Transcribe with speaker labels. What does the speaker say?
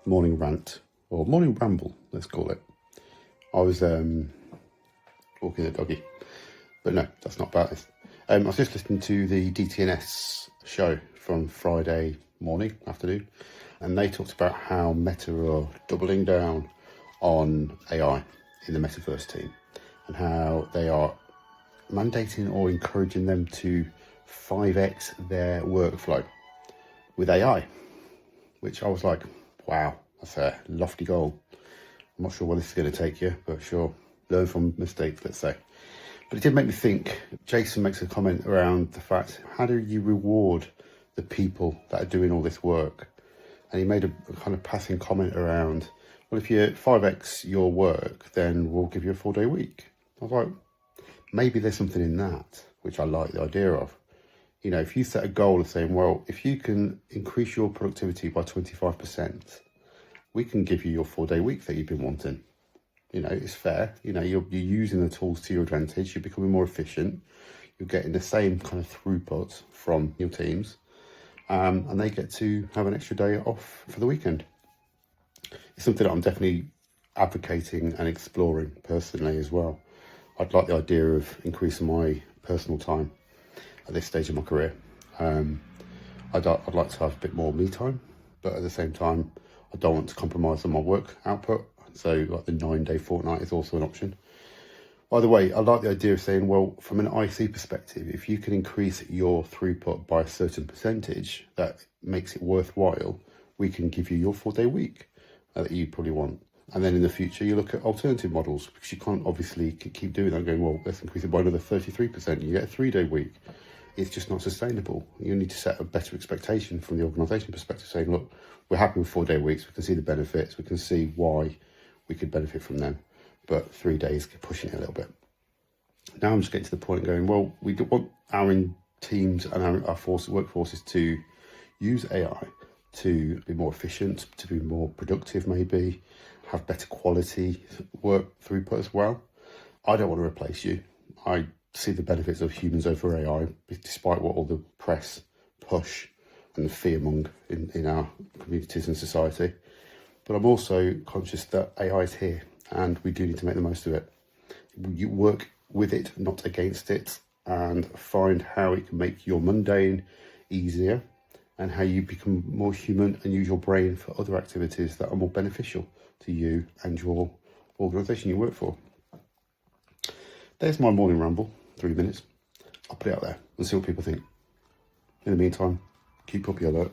Speaker 1: morning rant, or morning ramble, let's call it. I was walking the doggy, but no, that's not about this. I was just listening to the DTNS show from Friday afternoon, and they talked about how Meta are doubling down on AI in the Metaverse team, and how they are mandating or encouraging them to 5x their workflow with AI, which I was like, wow, that's a lofty goal. I'm not sure where this is going to take you, but sure, learn from mistakes, let's say. But it did make me think. Jason makes a comment around the fact, how do you reward the people that are doing all this work? And he made a kind of passing comment around, well, if you 5x your work, then we'll give you a 4-day week. I was like, maybe there's something in that, which I like the idea of. You know, if you set a goal of saying, well, if you can increase your productivity by 25%, we can give you your 4-day week that you've been wanting. You know, it's fair. You know, you're using the tools to your advantage. You're becoming more efficient. You're getting the same kind of throughput from your teams. And they get to have an extra day off for the weekend. It's something that I'm definitely advocating and exploring personally as well. I'd like the idea of increasing my personal time at this stage of my career. I'd like to have a bit more me time, but at the same time, I don't want to compromise on my work output. So like the 9-day fortnight is also an option. By the way, I like the idea of saying, well, from an IC perspective, if you can increase your throughput by a certain percentage, that makes it worthwhile, we can give you your 4-day week that you probably want. And then in the future, you look at alternative models, because you can't obviously keep doing that, going, well, let's increase it by another 33%. You get a 3-day week. It's just not sustainable. You need to set a better expectation from the organisation perspective, saying, look, we're happy with 4-day weeks. We can see the benefits. We can see why we could benefit from them. But 3 days, pushing it a little bit. Now I'm just getting to the point going, well, we want our teams and our workforces to use AI to be more efficient, to be more productive maybe, have better quality work throughput as well. I don't want to replace you. I see the benefits of humans over AI, despite what all the press push and the fearmonger in our communities and society. But I'm also conscious that AI is here and we do need to make the most of it. You work with it, not against it, and find how it can make your mundane easier and how you become more human and use your brain for other activities that are more beneficial to you and your organisation you work for. There's my morning ramble, 3 minutes. I'll put it out there and see what people think. In the meantime, keep up your alert.